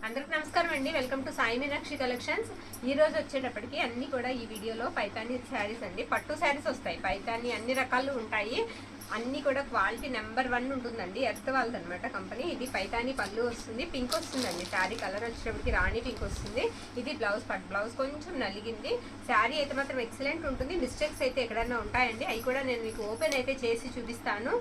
అందరికి నమస్కారం అండి. Welcome to Sai Meenakshi collections. ఈ రోజు వచ్చేటప్పటికి అన్ని కూడా ఈ వీడియోలో పైతాని శారీస్ అండి, పట్టు శారీస్ వస్తాయి. పైతాని అన్ని రకాలు ఉంటాయి, అన్ని కూడా క్వాలిటీ నెంబర్ 1 ఉంటుందండి. ఎర్త్ వాళ్ళది అనమాట కంపెనీ. ఇది పైతాని పళ్ళు వస్తుంది, పింక్ వస్తుందండి. శారీ కలర్ వచ్చేటప్పటికి రాణి పింక్ వస్తుంది. ఇది బ్లౌజ్, పట్టు బ్లౌజ్ కొంచెం నలిగింది. శారీ అయితే మాత్రం ఎక్సలెంట్ ఉంటుంది. మిస్టేక్స్ అయితే ఎక్కడైనా ఉంటాయండి, అవి కూడా నేను మీకు ఓపెన్ అయితే చేసి చూపిస్తాను.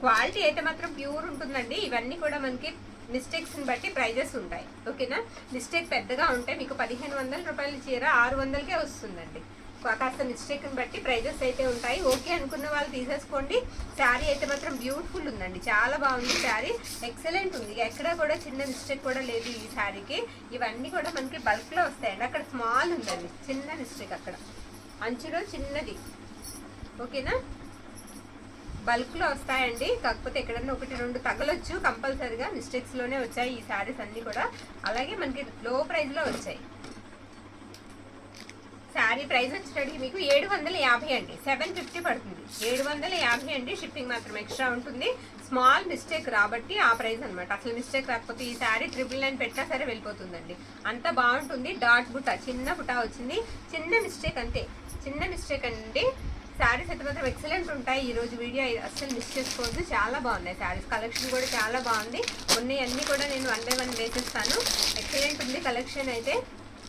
క్వాలిటీ అయితే మాత్రం ప్యూర్ ఉంటుందండి. ఇవన్నీ కూడా మనకి మిస్టేక్స్ని బట్టి ప్రైజెస్ ఉంటాయి, ఓకేనా. మిస్టేక్ పెద్దగా ఉంటే మీకు 1500 రూపాయల చీర 600కే వస్తుందండి. కాస్త మిస్టేక్ని బట్టి ప్రైజెస్ అయితే ఉంటాయి. ఓకే అనుకున్న వాళ్ళు తీసేసుకోండి. శారీ అయితే మాత్రం బ్యూటిఫుల్ ఉందండి, చాలా బాగుంది. శారీ ఎక్సలెంట్ ఉంది, ఎక్కడ కూడా చిన్న మిస్టేక్ కూడా లేదు ఈ శారీకి. ఇవన్నీ కూడా మనకి బల్క్లో వస్తాయండి. అక్కడ స్మాల్ ఉందండి, చిన్న మిస్టేక్ అక్కడ అంచులో చిన్నది, ఓకేనా. బల్క్లో వస్తాయండి, కాకపోతే ఎక్కడన్నా 1-2 తగలొచ్చు. కంపల్సరీగా మిస్టేక్స్లోనే వచ్చాయి ఈ శారీస్ అన్నీ కూడా. అలాగే మనకి లో ప్రైస్లో వచ్చాయి. శారీ ప్రైస్ వచ్చేటప్పటికి మీకు 750 అండి, 750 పడుతుంది. 750 అండి, షిప్పింగ్ మాత్రం ఎక్స్ట్రా ఉంటుంది. స్మాల్ మిస్టేక్ రాబట్టి ఆ ప్రైస్ అనమాట. అసలు మిస్టేక్ రాకపోతే ఈ శారీ 999 పెట్టినా సరే వెళ్ళిపోతుందండి, అంత బాగుంటుంది. డాట్ బుట్ట, చిన్న బుట్ట వచ్చింది, చిన్న మిస్టేక్ అంతే, చిన్న మిస్టేక్ అండి. శారీస్ అయితే మాత్రం ఎక్సలెంట్ ఉంటాయి. ఈరోజు వీడియో అస్సలు మిస్ చేసుకోవద్దు, చాలా బాగున్నాయి శారీస్. కలెక్షన్ కూడా చాలా బాగుంది. ఉన్నాయి అన్నీ కూడా నేను 1 by 1 వేసేస్తాను. ఎక్సలెంట్ ఉంది కలెక్షన్ అయితే,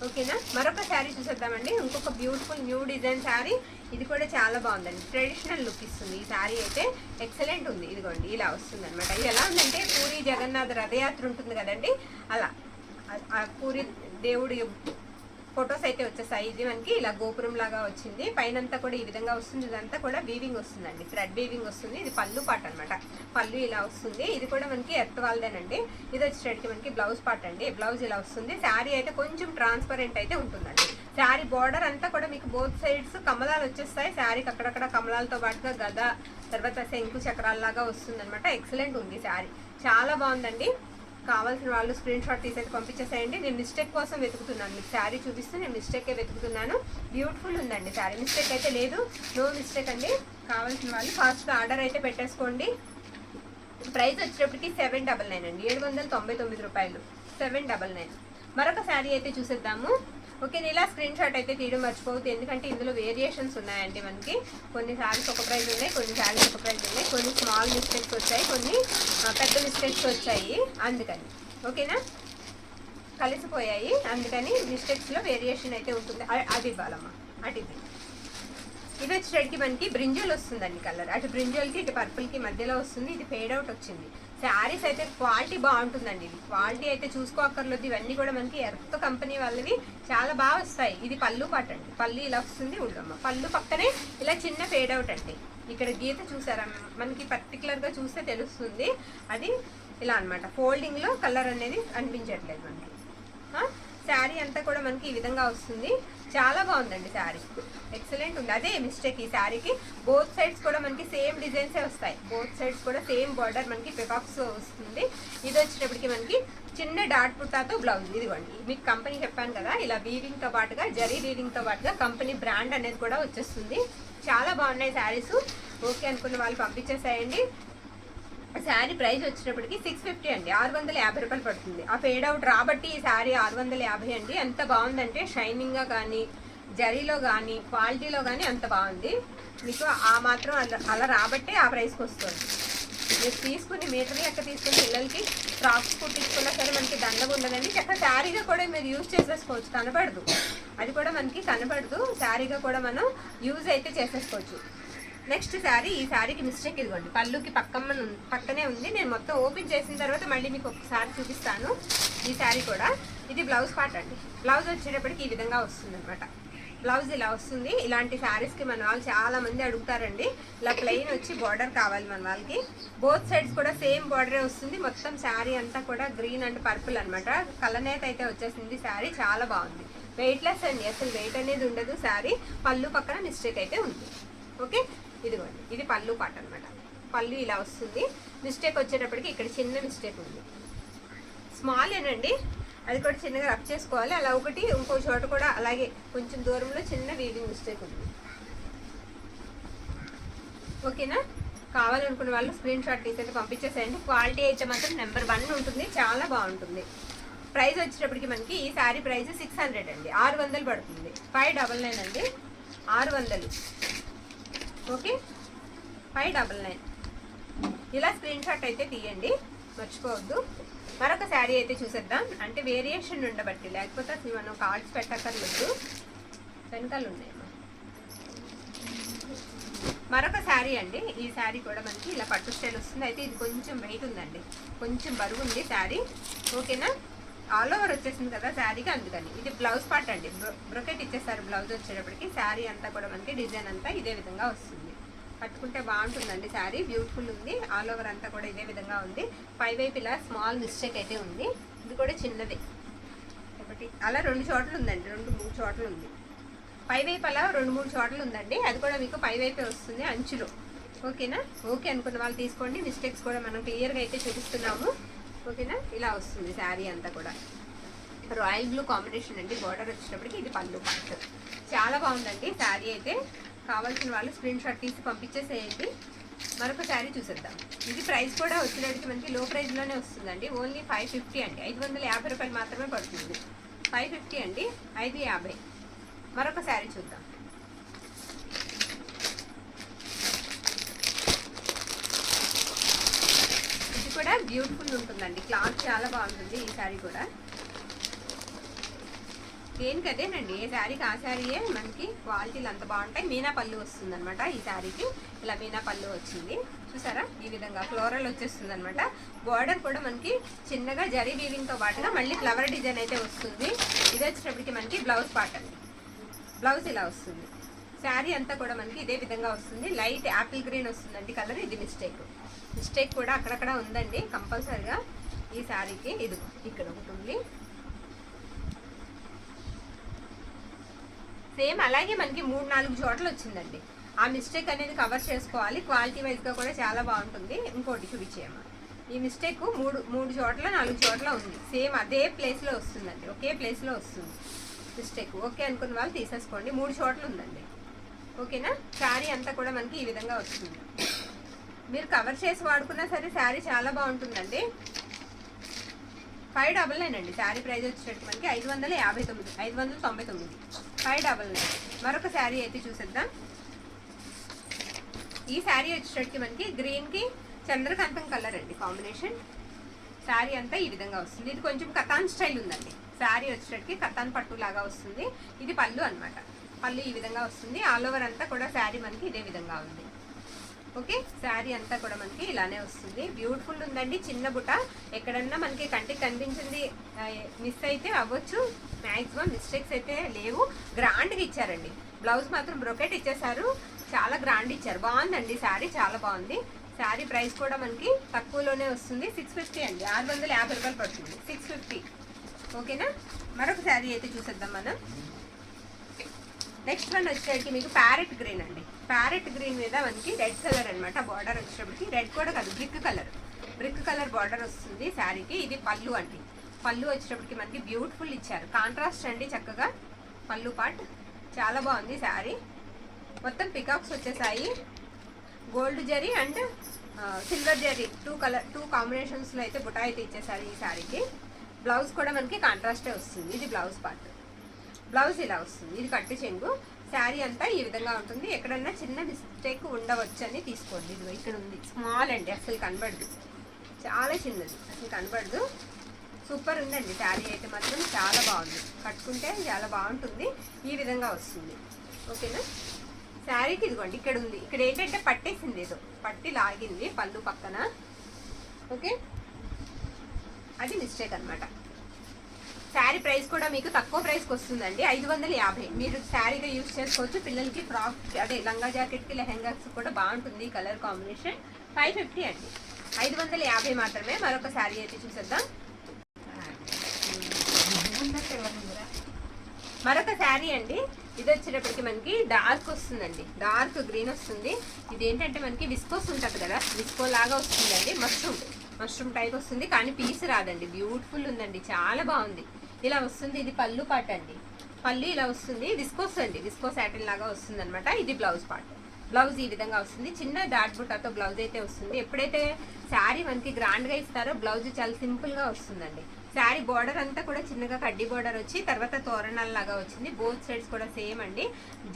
ఓకేనా. మరొక శారీ చూసేద్దామండి. ఇంకొక బ్యూటిఫుల్ న్యూ డిజైన్ శారీ. ఇది కూడా చాలా బాగుందండి, ట్రెడిషనల్ లుక్ ఇస్తుంది ఈ శారీ అయితే. ఎక్సలెంట్ ఉంది. ఇదిగోండి ఇలా వస్తుంది అనమాట. ఇది ఎలా ఉందంటే పూరి జగన్నాథ్ రథయాత్ర ఉంటుంది కదండి, అలా పూరి దేవుడి ఫొటోస్ అయితే వచ్చేసాయి. ఇది మనకి ఇలా గోపురం లాగా వచ్చింది. పైనంతా కూడా ఈ విధంగా వస్తుంది. ఇదంతా కూడా వీవింగ్ వస్తుందండి, థ్రెడ్ వీవింగ్ వస్తుంది. ఇది పళ్ళు పార్ట్ అనమాట. పళ్ళు ఇలా వస్తుంది. ఇది కూడా మనకి ఎర్త్ వాళ్ళదేనండి. ఇది వచ్చేసరికి మనకి బ్లౌజ్ పార్ట్ అండి. బ్లౌజ్ ఇలా వస్తుంది. శారీ అయితే కొంచెం ట్రాన్స్పరెంట్ అయితే ఉంటుందండి. శారీ బార్డర్ అంతా కూడా మీకు బోత్ సైడ్స్ కమలాలు వచ్చేస్తాయి. శారీకి అక్కడక్కడ కమలాలతో పాటుగా గద, తర్వాత శంకు చక్రాల్లాగా వస్తుంది అనమాట. ఎక్సలెంట్ ఉంది శారీ, చాలా బాగుందండి. కావాల్సిన వాళ్ళు స్క్రీన్ షాట్ తీసేసి పంపించేసేయండి. నేను మిస్టేక్ కోసం వెతుకుతున్నాను, మీకు శారీ చూపిస్తూ నేను మిస్టేకే వెతుకుతున్నాను. బ్యూటిఫుల్ ఉందండి శారీ, మిస్టేక్ అయితే లేదు, నో మిస్టేక్ అండి. కావాల్సిన వాళ్ళు ఫాస్ట్గా ఆర్డర్ అయితే పెట్టేసుకోండి. ప్రైస్ వచ్చేటప్పటికి 799 అండి, 799 రూపాయలు, 799. మరొక శారీ అయితే చూసేద్దాము. ఓకే, ఇలా స్క్రీన్ షాట్ అయితే తీయడం మర్చిపోవద్దు, ఎందుకంటే ఇందులో వేరియేషన్స్ ఉన్నాయండి మనకి. కొన్ని శారీస్ ఒక ప్రైస్ ఉన్నాయి, కొన్ని శారీస్ ఒక ప్రైస్ ఉన్నాయి, కొన్ని స్మాల్ మిస్టేక్స్ వచ్చాయి, కొన్ని పెద్ద మిస్టేక్స్ వచ్చాయి. అందుకని ఓకేనా, కలిసిపోయాయి. అందుకని మిస్టేక్స్లో వేరియేషన్ అయితే ఉంటుంది. అది ఇవ్వాలమ్మా, అటు ఇది. ఇది వచ్చేటికి మనకి బ్రింజల్ వస్తుందండి కలర్. అటు బ్రింజల్కి ఇటు పర్పుల్కి మధ్యలో వస్తుంది. ఇది ఫేడ్ అవుట్ వచ్చింది. శారీస్ అయితే క్వాలిటీ బాగుంటుందండి. ఇది క్వాలిటీ అయితే చూసుకోక్కర్లేదు. ఇవన్నీ కూడా మనకి ఎర్త్ కంపెనీ వాళ్ళవి, చాలా బాగా వస్తాయి. ఇది పళ్ళు పాట అండి, పళ్ళు ఇలా వస్తుంది. ఉండమ్మ పళ్ళు పక్కనే ఇలా చిన్న ఫేడ్ అవుట్ అండి. ఇక్కడ గీత చూసారా మనకి, పర్టికులర్గా చూస్తే తెలుస్తుంది. అది ఇలా అనమాట. ఫోల్డింగ్లో కలర్ అనేది అనిపించట్లేదు మనకి. శారీ అంతా కూడా మనకి ఈ విధంగా వస్తుంది. చాలా బాగుందండి శారీ, ఎక్సలెంట్ ఉంది. అదే మిస్టేక్ ఈ శారీకి, బోత్ సైడ్స్ కూడా మనకి సేమ్ డిజైన్సే వస్తాయి. బోత్ సైడ్స్ కూడా సేమ్ బార్డర్ మనకి పికాక్స్ వస్తుంది. ఇది వచ్చేటప్పటికి మనకి చిన్న డాట్ పుట్టాతో బ్లౌజ్. ఇదిగోండి, మీకు కంపెనీ చెప్పాను కదా, ఇలా వీవింగ్తో పాటుగా, జరీ వీవింగ్తో పాటుగా కంపెనీ బ్రాండ్ అనేది కూడా వచ్చేస్తుంది. చాలా బాగున్నాయి శారీస్. ఓకే అనుకున్న వాళ్ళు పంపించేసేయండి. శారీ ప్రైస్ వచ్చేటప్పటికి 650 అండి, 650 రూపాయలు పడుతుంది. ఆ ఫేడ్ అవుట్ రాబట్టి ఈ శారీ 650 అండి. ఎంత బాగుందంటే షైనింగ్గా కానీ, జరీలో కానీ, క్వాలిటీలో కానీ అంత బాగుంది. మీకు ఆ మాత్రం అలా రాబట్టే ఆ ప్రైస్కి వస్తుంది. మీరు తీసుకుని మీటర్ లెక్క తీసుకుని పిల్లలకి ఫ్రాక్స్ కుట్టించుకున్నా సరే మనకి దండగా ఉండదండి. చక్కగా శారీగా కూడా మీరు యూజ్ చేసేసుకోవచ్చు, కనపడదు. అది కూడా మనకి కనపడదు, శారీగా కూడా మనం యూజ్ అయితే చేసేసుకోవచ్చు. నెక్స్ట్ శారీ, ఈ శారీకి మిస్టేక్ ఇదిగోండి, పళ్ళుకి పక్కనే ఉంది. నేను మొత్తం ఓపెన్ చేసిన తర్వాత మళ్ళీ మీకు ఒకసారి చూపిస్తాను. ఈ శారీ కూడా ఇది బ్లౌజ్ పార్ట్ అండి. బ్లౌజ్ వచ్చేటప్పటికి ఈ విధంగా వస్తుంది అనమాట. బ్లౌజ్ ఇలా వస్తుంది. ఇలాంటి శారీస్కి మన వాళ్ళు చాలా మంది అడుగుతారండి. ఇలా ప్లెయిన్ వచ్చి బార్డర్ కావాలి మన వాళ్ళకి. బోత్ సైడ్స్ కూడా సేమ్ బార్డరే వస్తుంది. మొత్తం శారీ అంతా కూడా గ్రీన్ అండ్ పర్పుల్ అనమాట. కలనేత అయితే వచ్చేసింది. శారీ చాలా బాగుంది, వెయిట్లెస్ అండి, అసలు వెయిట్ అనేది ఉండదు. శారీ పళ్ళు పక్కన మిస్టేక్ అయితే ఉంది. ఓకే, ఇదిగోండి, ఇది పళ్ళు పాట అనమాట. పళ్ళు ఇలా వస్తుంది. మిస్టేక్ వచ్చేటప్పటికి ఇక్కడ చిన్న మిస్టేక్ ఉంది, స్మాల్ ఏనండి, అది కూడా చిన్నగా రబ్ చేసుకోవాలి. అలా ఒకటి ఇంకో చోట కూడా అలాగే కొంచెం దూరంలో చిన్న వీవింగ్ మిస్టేక్ ఉంది. ఓకేనా, కావాలనుకున్న వాళ్ళు స్క్రీన్ షాట్ తీసేసి పంపించేసేయండి. క్వాలిటీ అయితే మాత్రం నెంబర్ 1 ఉంటుంది, చాలా బాగుంటుంది. ప్రైస్ వచ్చేటప్పటికి మనకి ఈ శారీ ప్రైస్ 600 అండి, 600 పడుతుంది. 599 అండి, 600. ఓకే, 599. ఇలా స్క్రీన్ షాట్ అయితే తీయండి, మర్చిపోవద్దు. మరొక శారీ అయితే చూసేద్దాం. అంటే వేరియేషన్ ఉండబట్టి, లేకపోతే అసలు మనం కార్డ్స్ పెట్టక్కర్లేదు, వెనకాల ఉన్నాయి. మరొక శారీ అండి. ఈ శారీ కూడా మనకి ఇలా పట్టు స్టైల్ వస్తుంది. అయితే ఇది కొంచెం వెయిట్ ఉందండి, కొంచెం బరువు ఉంది శారీ. ఓకేనా, ఆల్ ఓవర్ వచ్చేసింది కదా శారీకి, అందుకని. ఇది బ్లౌజ్ పార్ట్ అండి, బ్రొకెట్ ఇచ్చేస్తారు బ్లౌజ్ వచ్చేటప్పటికి. శారీ అంతా కూడా మనకి డిజైన్ అంతా ఇదే విధంగా వస్తుంది. కట్టుకుంటే బాగుంటుందండి శారీ, బ్యూటిఫుల్ ఉంది. ఆల్ ఓవర్ అంతా కూడా ఇదే విధంగా ఉంది. పైవైపు ఇలా స్మాల్ మిస్టేక్ అయితే ఉంది, ఇది కూడా చిన్నదే ఒకటి. అలా 2 చోట్ల ఉందండి, 2-3 చోట్ల ఉంది. పైవైపు అలా 2-3 చోట్ల ఉందండి, అది కూడా మీకు పైవైపే వస్తుంది అంచులో. ఓకేనా, ఓకే అనుకున్న వాళ్ళు తీసుకోండి. మిస్టేక్స్ కూడా మనం క్లియర్గా అయితే చూపిస్తున్నాము. ఓకేనా, ఇలా వస్తుంది శారీ అంతా కూడా. రాయల్ బ్లూ కాంబినేషన్ అండి, బార్డర్ వచ్చేటప్పటికి. ఇది పళ్ళు పార్ట్, చాలా బాగుందండి శారీ అయితే. కావాల్సిన వాళ్ళు స్క్రీన్ షాట్ తీసి పంపించేసేయండి. మరొక శారీ చూసేద్దాం. ఇది ప్రైస్ కూడా వచ్చేటప్పటికి మనకి లో ప్రైస్లోనే వస్తుందండి. ఓన్లీ 550 అండి, 550 రూపాయలు మాత్రమే పడుతుంది. 550 అండి, 550. మరొక శారీ చూద్దాం. ఇది కూడా బ్యూటిఫుల్ ఉంటుందండి, క్లాత్ చాలా బాగుంటుంది ఈ శారీ కూడా. దేనికి అదేనండి, ఏ శారీకి ఆ శారీయే మనకి క్వాలిటీలు అంత బాగుంటాయి. మీనా పళ్ళు వస్తుంది అనమాట ఈ శారీకి. ఇలా మీనా పళ్ళు వచ్చింది చూసారా, ఈ విధంగా ఫ్లోరల్ వచ్చేస్తుంది అనమాట. బార్డర్ కూడా మనకి చిన్నగా జరీ వీవింగ్తో పాటుగా మళ్ళీ ఫ్లవర్ డిజైన్ అయితే వస్తుంది. ఇది వచ్చేటప్పటికి మనకి బ్లౌజ్ పార్ట్ అండి, బ్లౌజ్ ఇలా వస్తుంది. శారీ అంతా కూడా మనకి ఇదే విధంగా వస్తుంది. లైట్ యాపిల్ గ్రీన్ వస్తుందండి కలర్. ఇది మిస్టేక్ కూడా అక్కడక్కడ ఉందండి కంపల్సరిగా ఈ శారీకి. ఇది ఇక్కడ ఒకటి ఉంది. సేమ్ అలాగే మనకి 3-4 చోట్ల వచ్చిందండి. ఆ మిస్టేక్ అనేది కవర్ చేసుకోవాలి. క్వాలిటీ వైజ్గా కూడా చాలా బాగుంటుంది. ఇంకోటి చూపించేయమ్మా. ఈ మిస్టేక్ 3 చోట్ల 4 చోట్ల ఉంది. సేమ్ అదే ప్లేస్లో వస్తుందండి, ఒకే ప్లేస్లో వస్తుంది మిస్టేక్. ఓకే అనుకున్న వాళ్ళు తీసేసుకోండి. 3 చోట్ల ఉందండి. ఓకేనా, శారీ అంతా కూడా మనకి ఈ విధంగా వస్తుంది. మీరు కవర్ చేసి వాడుకున్నా సరే శారీ చాలా బాగుంటుందండి. 599 అండి శారీ ప్రైస్ వచ్చేటట్టు మనకి 559, 599, 599. మరొక శారీ అయితే చూసేద్దాం. ఈ శారీ వచ్చేటట్టు మనకి గ్రీన్కి చంద్రకాంతం కలర్ అండి కాంబినేషన్. శారీ అంతా ఈ విధంగా వస్తుంది. ఇది కొంచెం కతాన్ స్టైల్ ఉందండి. శారీ వచ్చేటట్టుకి కతాన్ పట్టు లాగా వస్తుంది. ఇది పళ్ళు అనమాట. పళ్ళు ఈ విధంగా వస్తుంది. ఆల్ ఓవర్ అంతా కూడా శారీ మనకి ఇదే విధంగా ఉంది. ఓకే, శారీ అంతా కూడా మనకి ఇలానే వస్తుంది. బ్యూటిఫుల్ ఉందండి. చిన్న బుట్ట ఎక్కడన్నా మనకి కంటికి కనిపించింది మిస్ అయితే అవ్వచ్చు, మ్యాక్సిమం మిస్టేక్స్ అయితే లేవు. గ్రాండ్గా ఇచ్చారండి. బ్లౌజ్ మాత్రం బ్రొకెట్ ఇచ్చేసారు, చాలా గ్రాండ్ ఇచ్చారు. బాగుందండి శారీ, చాలా బాగుంది. శారీ ప్రైస్ కూడా మనకి తక్కువలోనే వస్తుంది. 650 అండి, 650 రూపాయలు పడుతుంది. 650. ఓకేనా, మరొక శారీ అయితే చూసేద్దాం మనం. నెక్స్ట్ వన్ వచ్చేసరికి మీకు ప్యారెట్ గ్రీన్ అండి. ప్యారెట్ గ్రీన్ మీద మనకి రెడ్ కలర్ అనమాట. బార్డర్ వచ్చేటప్పటికి రెడ్ కూడా కాదు, బ్రిక్ కలర్ బార్డర్ వస్తుంది శారీకి. ఇది పళ్ళు అండి. పళ్ళు వచ్చేటప్పటికి మనకి బ్యూటిఫుల్ ఇచ్చారు, కాంట్రాస్ట్ అండి చక్కగా. పళ్ళు పార్ట్ చాలా బాగుంది శారీ. మొత్తం పికాక్స్ వచ్చేసాయి. Gold zari and silver zari 2 కాంబినేషన్స్లో అయితే బుటా అయితే ఇచ్చేసారు ఈ శారీకి. బ్లౌజ్ కూడా మనకి కాంట్రాస్టే వస్తుంది. ఇది బ్లౌజ్ పార్ట్. బ్లౌజ్ ఇలా వస్తుంది. ఇది కట్టు చెంగు. శారీ అంతా ఈ విధంగా ఉంటుంది. ఎక్కడన్నా చిన్న మిస్టేక్ ఉండవచ్చు అని తీసుకోండి. ఇది ఇక్కడ ఉంది, స్మాల్ అండి, అసలు కనబడదు, చాలా చిన్నది, అసలు కనబడదు. సూపర్ ఉందండి శారీ అయితే మాత్రం, చాలా బాగుంది. కట్టుకుంటే చాలా బాగుంటుంది. ఈ విధంగా వస్తుంది. ఓకేనా, శారీకి ఇదిగోండి ఇక్కడ ఉంది. ఇక్కడ ఏంటంటే పట్టేసింది, ఏదో పట్టి లాగింది పళ్ళు పక్కన. ఓకే, అది మిస్టేక్ అనమాట. శారీ ప్రైస్ కూడా మీకు తక్కువ ప్రైస్కి వస్తుందండి, 550. మీరు శారీగా యూజ్ చేసుకోవచ్చు. పిల్లలకి ఫ్రాక్, అదే లంగా జాకెట్కి, లెహెంగాస్ కూడా బాగుంటుంది కలర్ కాంబినేషన్. 550 అండి, 550 మాత్రమే. మరొక శారీ అయితే చూసేద్దాం. మరొక శారీ అండి. ఇది వచ్చేటప్పటికి మనకి డార్క్ వస్తుందండి, డార్క్ గ్రీన్ వస్తుంది. ఇది ఏంటంటే మనకి విస్కోస్ ఉంటుంది కదా, విస్కో లాగా వస్తుందండి. మష్రూమ్ టైప్ వస్తుంది, కానీ పీస్ రాదండి. బ్యూటిఫుల్ ఉందండి, చాలా బాగుంది. ఇలా వస్తుంది. ఇది పళ్ళు పార్ట్ అండి. పళ్ళు ఇలా వస్తుంది. విస్కోస్ అండి, విస్కో సాటిన్ లాగా వస్తుంది అనమాట. ఇది బ్లౌజ్ పార్ట్. బ్లౌజ్ ఈ విధంగా వస్తుంది. చిన్న డాట్ బుట్టాతో బ్లౌజ్ అయితే వస్తుంది. ఎప్పుడైతే శారీ మనకి గ్రాండ్గా ఇస్తారో బ్లౌజ్ చాలా సింపుల్గా వస్తుందండి. శారీ బార్డర్ అంతా కూడా చిన్నగా కడ్డీ బార్డర్ వచ్చి తర్వాత తోరణాల లాగా వచ్చింది. బోత్ సైడ్స్ కూడా సేమ్ అండి.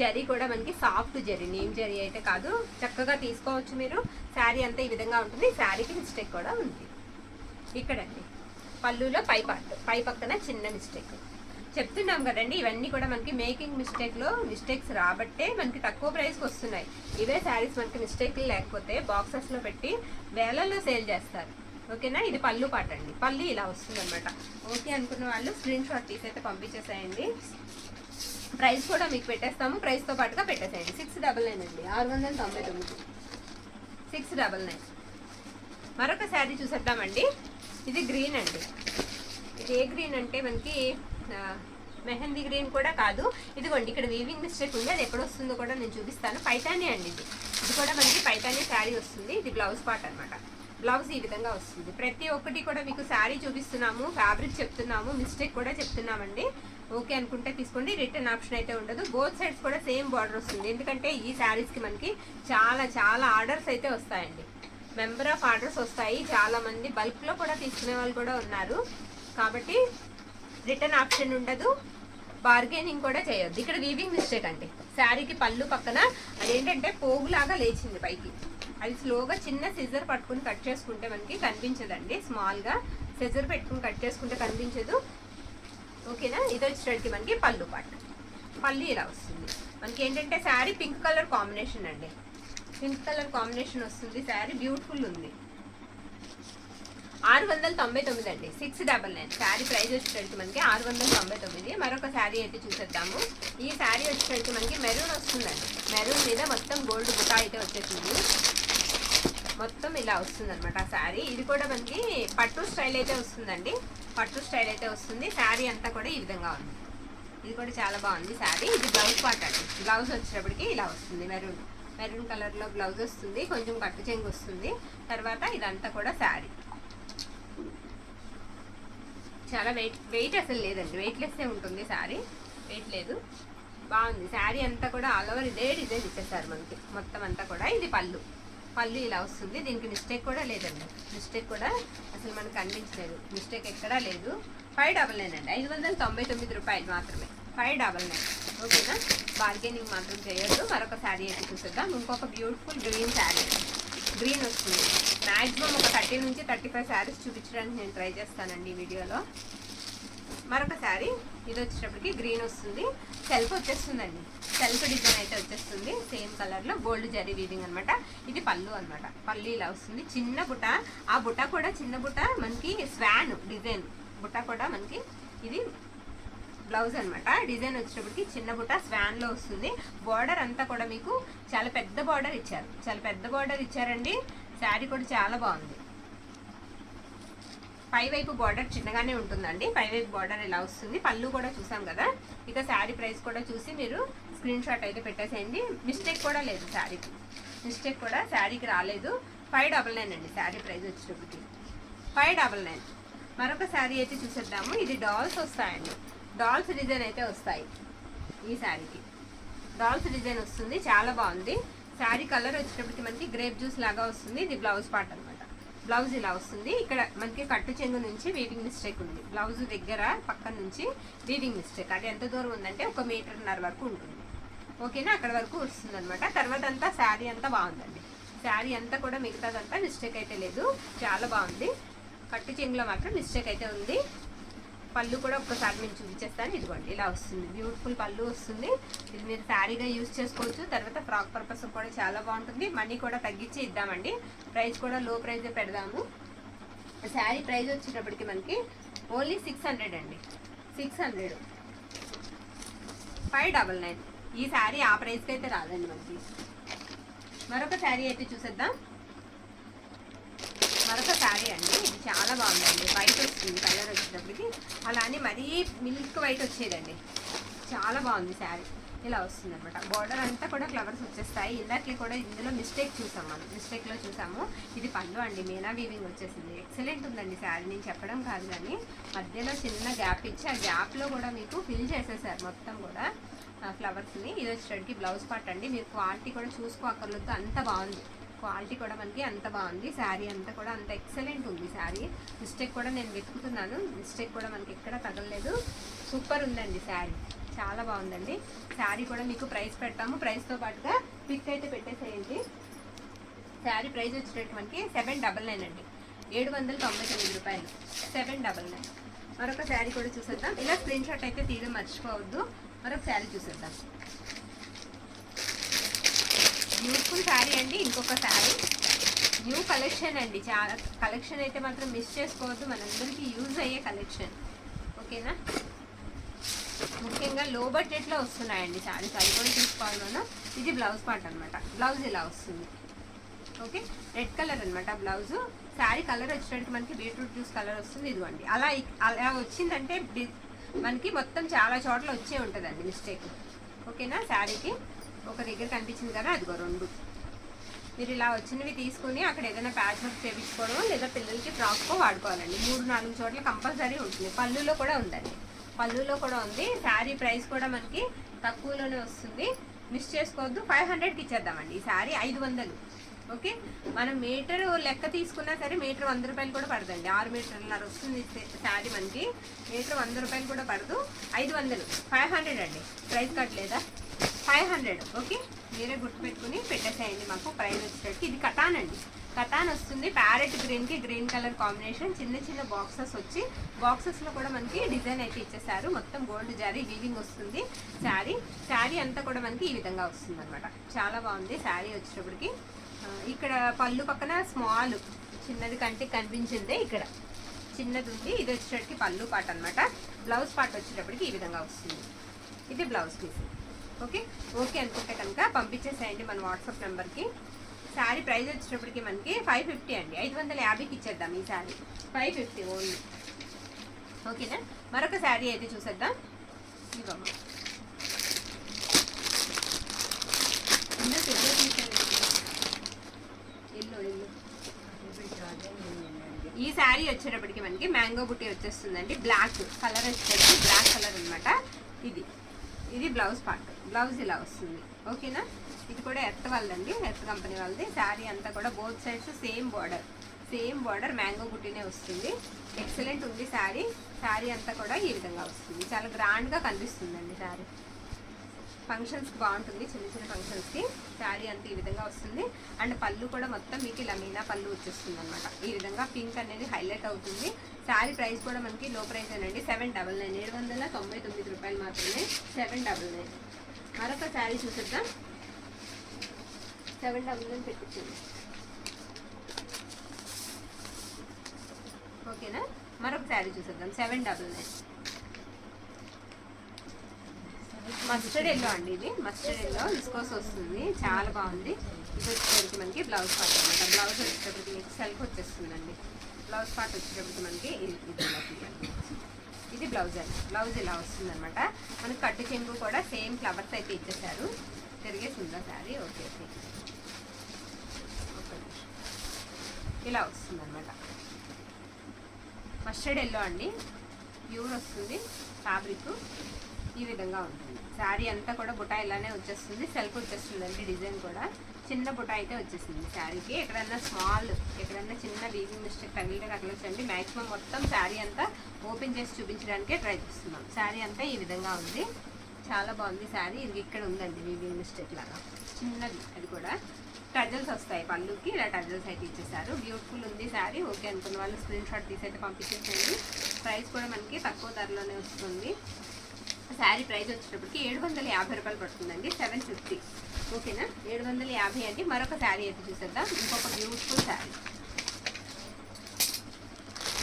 జరీ కూడా మనకి సాఫ్ట్ జరీ, నేమ్ జరీ అయితే కాదు. చక్కగా తీసుకోవచ్చు మీరు. శారీ అంతా ఈ విధంగా ఉంటుంది. శారీకి మిస్టేక్ కూడా ఉంది ఇక్కడండి. పళ్ళులో పై పార్ట్, పై పక్కన చిన్న మిస్టేక్. చెప్తున్నాం కదండి, ఇవన్నీ కూడా మనకి మేకింగ్ మిస్టేక్స్ రాబట్టే మనకి తక్కువ ప్రైస్కి వస్తున్నాయి. ఇవే శారీస్ మనకి మిస్టేక్లు లేకపోతే బాక్సెస్లో పెట్టి వేలల్లో సేల్ చేస్తారు. ఓకేనా. ఇది పళ్ళు పాట అండి. పళ్ళు ఇలా వస్తుంది అనమాట. ఓకే అనుకున్న వాళ్ళు స్క్రీన్ షాట్ తీసైతే పంపించేసేయండి. ప్రైస్ కూడా మీకు పెట్టేస్తాము, ప్రైస్తో పాటుగా పెట్టేసేయండి. 699 అండి, 699, 699. మరొక శారీ చూసేద్దామండి. ఇది గ్రీన్ అండి. ఇది ఏ గ్రీన్ అంటే మనకి మెహందీ గ్రీన్ కూడా కాదు. ఇదిగోండి ఇక్కడ వీవింగ్ మిస్టేక్ ఉంది, అది ఎప్పుడు వస్తుందో కూడా నేను చూపిస్తాను. పైతానీ అండి ఇది కూడా మనకి పైతానీ శారీ వస్తుంది. ఇది బ్లౌజ్ పార్ట్ అనమాట. బ్లౌజ్ ఈ విధంగా వస్తుంది. ప్రతి ఒక్కటి కూడా మీకు శారీ చూపిస్తున్నాము, ఫ్యాబ్రిక్ చెప్తున్నాము, మిస్టేక్ కూడా చెప్తున్నామండి. ఓకే అనుకుంటే తీసుకోండి. రిటర్న్ ఆప్షన్ అయితే ఉండదు. బోత్ సైడ్స్ కూడా సేమ్ బార్డర్ వస్తుంది. ఎందుకంటే ఈ శారీస్కి మనకి చాలా ఆర్డర్స్ అయితే వస్తాయండి. మెంబర్ ఆఫ్ ఆర్డర్స్ వస్తాయి. చాలామంది బల్క్లో కూడా తీసుకునే వాళ్ళు కూడా ఉన్నారు. కాబట్టి రిటర్న్ ఆప్షన్ ఉండదు, బార్గెనింగ్ కూడా చేయొద్దు. ఇక్కడ వీవింగ్ మిస్టేక్ అండి. శారీకి పళ్ళు పక్కన అదేంటంటే పోగులాగా లేచింది పైకి. అది స్లోగా చిన్న సిజర్ పట్టుకుని కట్ చేసుకుంటే మనకి కనిపించదండి. స్మాల్గా సిజర్ పెట్టుకుని కట్ చేసుకుంటే కనిపించదు. ఓకేనా. ఇది వచ్చేటికి మనకి పళ్ళు పార్ట్. పళ్ళు ఇలా వస్తుంది. మనకి ఏంటంటే శారీ పింక్ కలర్ కాంబినేషన్ అండి. పింక్ కలర్ కాంబినేషన్ వస్తుంది. శారీ బ్యూటిఫుల్ ఉంది. 699 అండి, 699. శారీ ప్రైస్ వచ్చేటట్టు మనకి 699. మరొక శారీ అయితే చూసేద్దాము. ఈ శారీ వచ్చేటట్టు మనకి మెరూన్ వస్తుందండి. మెరూన్ మీద మొత్తం గోల్డ్ బుటా అయితే వచ్చేసింది. మొత్తం ఇలా వస్తుంది అనమాట శారీ. ఇది కూడా మనకి పట్టు స్టైల్ అయితే వస్తుందండి. పట్టు స్టైల్ అయితే వస్తుంది. శారీ అంతా కూడా ఈ విధంగా ఉంది. ఇది కూడా చాలా బాగుంది శారీ. ఇది బ్లౌజ్ పార్ట్ అండి. బ్లౌజ్ వచ్చేటప్పటికి ఇలా వస్తుంది. మెరూన్ కలర్లో బ్లౌజ్ వస్తుంది. కొంచెం కట్టు చెంగు వస్తుంది. తర్వాత ఇదంతా కూడా శారీ. చాలా వెయిట్ అసలు లేదండి. వెయిట్లెస్సే ఉంటుంది శారీ, వెయిట్ లేదు. బాగుంది శారీ అంతా కూడా. ఆల్ ఓవర్ ఇదే డిజైన్ ఇచ్చేసారు మనకి మొత్తం అంతా కూడా. ఇది పళ్ళు ఇలా వస్తుంది. దీనికి మిస్టేక్ కూడా లేదండి. మిస్టేక్ కూడా అసలు మనకు కనిపించలేదు. మిస్టేక్ ఎక్కడా లేదు. 599 అండి, 599 రూపాయలు మాత్రమే. 599. ఓకేనా. బార్గెనింగ్ మాత్రం చేయొద్దు. మరొక శారీ అయితే చూసేద్దాం. ఇంకొక బ్యూటిఫుల్ గ్రీన్ శారీ. గ్రీన్ వస్తుంది. మ్యాక్సిమం ఒక 30 నుంచి 35 శారీస్ చూపించడానికి నేను ట్రై చేస్తానండి ఈ వీడియోలో. మరొక శారీ. ఇది వచ్చేటప్పటికి గ్రీన్ వస్తుంది. సెల్ఫ్ వచ్చేస్తుందండి. సెల్ఫ్ డిజైన్ అయితే వచ్చేస్తుంది. సేమ్ కలర్లో గోల్డ్ జరీ వీవింగ్ అనమాట. ఇది పళ్ళు అనమాట. పళ్ళు ఇలా వస్తుంది. చిన్న బుట్ట. ఆ బుట్ట కూడా చిన్న బుట్ట మనకి స్వాన్ డిజైన్ బుట్ట కూడా మనకి. ఇది బ్లౌజ్ అనమాట. డిజైన్ వచ్చేటప్పటికి చిన్న బుట్ట స్వాన్లో వస్తుంది. బార్డర్ అంతా కూడా మీకు చాలా పెద్ద బార్డర్ ఇచ్చారు. చాలా పెద్ద బార్డర్ ఇచ్చారండి. శారీ కూడా చాలా బాగుంది. పైవైపు బార్డర్ చిన్నగానే ఉంటుందండి. పైవైపు బార్డర్ ఇలా వస్తుంది. పళ్ళు కూడా చూసాం కదా. ఇక శారీ ప్రైస్ కూడా చూసి మీరు స్క్రీన్ షాట్ అయితే పెట్టేసేయండి. మిస్టేక్ కూడా లేదు శారీకి. మిస్టేక్ కూడా శారీకి రాలేదు. 599 అండి శారీ ప్రైస్ వచ్చేటప్పటికి. 599. మరొక శారీ అయితే చూసేద్దాము. ఇది డాల్స్ వస్తాయండి. డాల్స్ డిజైన్ అయితే వస్తాయి. ఈ శారీకి డాల్స్ డిజైన్ వస్తుంది. చాలా బాగుంది. శారీ కలర్ వచ్చేటప్పటికి మనకి గ్రేప్ జ్యూస్ లాగా వస్తుంది. ఇది బ్లౌజ్ పార్ట్ అనమాట. బ్లౌజ్ ఇలా వస్తుంది. ఇక్కడ మనకి కట్టు చెంగు నుంచి వీవింగ్ మిస్టేక్ ఉంది. బ్లౌజ్ దగ్గర పక్కన నుంచి వీవింగ్ మిస్టేక్. అది ఎంత దూరం ఉందంటే 1.5 మీటర్ వరకు ఉంటుంది. ఓకేనా. అక్కడ వరకు వస్తుంది అనమాట. తర్వాత అంతా శారీ అంతా బాగుందండి. శారీ అంతా కూడా మిగతాదంతా మిస్టేక్ అయితే లేదు. చాలా బాగుంది. కట్టు చెంగులో మాత్రం మిస్టేక్ అయితే ఉంది. పళ్ళు కూడా ఒక్కసారి నేను చూపించేస్తాను. ఇదిగోండి ఇలా వస్తుంది. బ్యూటిఫుల్ పళ్ళు వస్తుంది. ఇది మీరు శారీగా యూజ్ చేసుకోవచ్చు. తర్వాత ఫ్రాక్ పర్పస్ కూడా చాలా బాగుంటుంది. మనీ కూడా తగ్గించి ఇద్దామండి. ప్రైస్ కూడా లో ప్రైజ్ పెడదాము. శారీ ప్రైస్ వచ్చేటప్పటికి మనకి ఓన్లీ 600 అండి. 600. 599. ఈ శారీ ఆ ప్రైస్కి అయితే రాదండి మనకి. మరొక శారీ అయితే చూసేద్దాం. మరొక శారీ అండి. ఇది చాలా బాగుందండి. వైట్ వస్తుంది కలర్ వచ్చేటప్పటికి. అలానే మరీ మిల్క్ వైట్ వచ్చేదండి. చాలా బాగుంది శారీ. ఇలా వస్తుంది అనమాట. బార్డర్ అంతా కూడా ఫ్లవర్స్ వచ్చేస్తాయి. ఇందాక కూడా ఇందులో మిస్టేక్ చూసాం మనం. మిస్టేక్లో చూసాము. ఇది పళ్ళు అండి. మీనా వీవింగ్ వచ్చేసింది. ఎక్సలెంట్ ఉందండి శారీ. నేను చెప్పడం కాదు కానీ మధ్యలో చిన్న గ్యాప్ ఇచ్చి ఆ గ్యాప్లో కూడా మీకు ఫిల్ చేసేసారు మొత్తం కూడా ఫ్లవర్స్ని. ఇది వచ్చేటికి బ్లౌజ్ పార్ట్ అండి. మీరు క్వాలిటీ కూడా చూసుకోక్కర్లేదు. అంత బాగుంది. క్వాలిటీ కూడా మనకి అంత బాగుంది. శారీ అంతా కూడా అంత ఎక్సలెంట్ ఉంది. శారీ మిస్టేక్ కూడా నేను వెతుకుతున్నాను, మిస్టేక్ కూడా మనకి ఎక్కడ తగలలేదు. సూపర్ ఉందండి శారీ, చాలా బాగుందండి. శారీ కూడా మీకు ప్రైస్ పెడతాము, ప్రైస్తో పాటుగా పిక్ అయితే పెట్టేసేయండి. శారీ ప్రైస్ వచ్చేటట్టు మనకి 799 అండి, 799 రూపాయలు, 799. మరొక శారీ కూడా చూసేద్దాం. ఇలా స్క్రీన్ షాట్ అయితే తీయడం మర్చిపోవద్దు. మరొక శారీ చూసేద్దాం. బ్యూటిఫుల్ శారీ అండి. ఇంకొక శారీ న్యూ కలెక్షన్ అండి, చాలా కలెక్షన్ అయితే మాత్రం మిస్ చేసుకోవద్దు, మనందరికీ యూజ్ అయ్యే కలెక్షన్. ఓకేనా, ముఖ్యంగా లో బడ్జెట్లో వస్తున్నాయండి శారీస్, అవి కూడా తీసుకోవాలి మనం. ఇది బ్లౌజ్ పార్ట్ అనమాట, బ్లౌజ్ ఇలా వస్తుంది. ఓకే, రెడ్ కలర్ అనమాట బ్లౌజు. శారీ కలర్ వచ్చేటట్టు మనకి బీట్రూట్ జ్యూస్ కలర్ వస్తుంది. ఇదిగోండి, అలా వచ్చిందంటే మనకి మొత్తం చాలా చోట్ల వచ్చే ఉంటుందండి మిస్టేక్. ఓకేనా, శారీకి ఒక దగ్గర కనిపించింది కదా, అదిగో 2. మీరు ఇలా వచ్చినవి తీసుకుని అక్కడ ఏదైనా ప్యాచ్ వర్క్ చేయించుకోవడం లేదా పిల్లలకి ఫ్రాక్కో వాడుకోవాలండి. 3-4 చోట్ల కంపల్సరీ ఉంటుంది. పళ్ళులో కూడా ఉందండి, పళ్ళులో కూడా ఉంది. శారీ ప్రైస్ కూడా మనకి తక్కువలోనే వస్తుంది, మిస్ చేసుకోవద్దు. 500కి ఇచ్చేద్దామండి ఈ శారీ, 500. ఓకే, మనం మీటర్ లెక్క తీసుకున్నా సరే మీటర్ 100 రూపాయలు కూడా పడదండి. 6 మీటర్లన్నర వస్తుంది శారీ మనకి, మీటర్ 100 రూపాయలు కూడా పడదు. 500, 500 అండి, ప్రైస్ కట్టలేదా, 500. ఓకే, మీరే గుర్తుపెట్టుకుని పెట్టేసేయండి మాకు ప్రైస్ వచ్చేటట్టు. ఇది కటాన్ అండి, కటాన్ వస్తుంది. ప్యారెట్ గ్రీన్కి గ్రీన్ కలర్ కాంబినేషన్, చిన్న చిన్న బాక్సెస్ వచ్చి బాక్సెస్లో కూడా మనకి డిజైన్ అయితే ఇచ్చేసారు. మొత్తం గోల్డ్ జారీ వీవింగ్ వస్తుంది. శారీ అంతా కూడా మనకి ఈ విధంగా వస్తుంది అనమాట. చాలా బాగుంది శారీ వచ్చేటప్పటికి. ఇక్కడ పళ్ళు పక్కన స్మాల్ చిన్నది కంటికి కనిపించిందే, ఇక్కడ చిన్నది ఉంది. ఇది వచ్చేటప్పటికి పళ్ళు పార్ట్ అనమాట. బ్లౌజ్ పార్ట్ వచ్చేటప్పటికి ఈ విధంగా వస్తుంది. ఇది బ్లౌజ్ పీస్. ఓకే, ఓకే అనుకుంటే కనుక పంపించేసేయండి మన వాట్సాప్ నెంబర్కి. శారీ ప్రైస్ వచ్చేటప్పటికి మనకి 550 అండి, 550కి ఇచ్చేద్దాం ఈ శారీ, 550 ఓన్లీ. ఓకేనా, మరొక శారీ అయితే చూసేద్దాం. ఇవ్వమ్మ ఈ శారీ వచ్చేటప్పటికి మనకి మ్యాంగో బుట్టి వచ్చేస్తుందండి. బ్లాక్ కలర్ వచ్చేటప్పటికి బ్లాక్ కలర్ అనమాట. ఇది బ్లౌజ్ పార్ట్, బ్లౌజ్ ఇలా వస్తుంది. ఓకేనా, ఇది కూడా ఎర్త్ వాళ్ళండి, ఎర్త్ కంపెనీ వాళ్ళది. శారీ అంతా కూడా both sides same border mango బుట్టినే వస్తుంది. ఎక్సలెంట్ ఉంది శారీ అంతా కూడా ఈ విధంగా వస్తుంది. చాలా గ్రాండ్గా కనిపిస్తుందండి శారీ. ఫంక్షన్స్కి బాగుంటుంది, చిన్న చిన్న ఫంక్షన్స్కి. శారీ అంతా ఈ విధంగా వస్తుంది. అండ్ పళ్ళు కూడా మొత్తం మీకు ఇలా మీనా పళ్ళు వచ్చేస్తుంది అనమాట. ఈ విధంగా పింక్ అనేది హైలైట్ అవుతుంది. శారీ ప్రైస్ కూడా మనకి లో ప్రైస్ అండి, 799, 799 రూపాయలు మాత్రమే, 799. మరొక శారీ చూసేద్దాం. 799 పెట్టించండి. ఓకేనా, మరొక శారీ చూసేద్దాం. 799. మస్టర్డ్ ఎల్లో అండి, ఇది మస్టర్డ్ ఎల్లో విస్కోస్ వస్తుంది, చాలా బాగుంది. ఇది వచ్చేటప్పటికి మనకి బ్లౌజ్ పార్ట్ అనమాట. బ్లౌజ్ వచ్చేటప్పటికి మీకు సెల్ఫ్ వచ్చేస్తుందండి. బ్లౌజ్ పార్ట్ వచ్చేటప్పటికి మనకి ఇది బ్లౌజ్ అండి. బ్లౌజ్ ఇలా వస్తుంది అనమాట. మనకి కట్టు చెంగు కూడా సేమ్ ఫ్లవర్స్ అయితే ఇచ్చేసారు. తిరిగేసి ఉందా శారీ? ఓకే, ఇలా వస్తుంది అనమాట. మస్టర్డ్ ఎల్లో అండి, ప్యూర్ వస్తుంది ఫ్యాబ్రిక్. ఈ విధంగా ఉంటుంది శారీ అంతా కూడా. బుటా ఇలానే వచ్చేస్తుంది, సెల్ఫ్ వచ్చేస్తుందండి. డిజైన్ కూడా చిన్న బుటా అయితే వచ్చేసింది శారీకి. ఎక్కడన్నా స్మాల్, ఎక్కడన్నా చిన్న వీవింగ్ మిస్టేక్ తగిలితే తగలొచ్చండి. మ్యాక్సిమం మొత్తం శారీ అంతా ఓపెన్ చేసి చూపించడానికే ట్రై చేస్తున్నాం. శారీ అంతా ఈ విధంగా ఉంది, చాలా బాగుంది శారీ. ఇది ఇక్కడ ఉందండి వీవింగ్ మిస్టేక్ లాగా చిన్నది, అది కూడా టజల్స్ వస్తాయి పళ్ళుకి. ఇలా టజల్స్ అయితే ఇచ్చేసారు. బ్యూటిఫుల్ ఉంది శారీ. ఓకే అనుకున్న వాళ్ళు స్క్రీన్ షాట్ తీసి అయితే పంపించేసేయండి. ప్రైస్ కూడా మనకి తక్కువ ధరలోనే వస్తుంది. శారీ ప్రైస్ వచ్చేటప్పటికి 750 రూపాయలు పడుతుందండి, 750. ఓకేనా, 750 అండి. మరొక శారీ అయితే చూసేద్దాం. ఇంకొక బ్యూటిఫుల్ శారీ,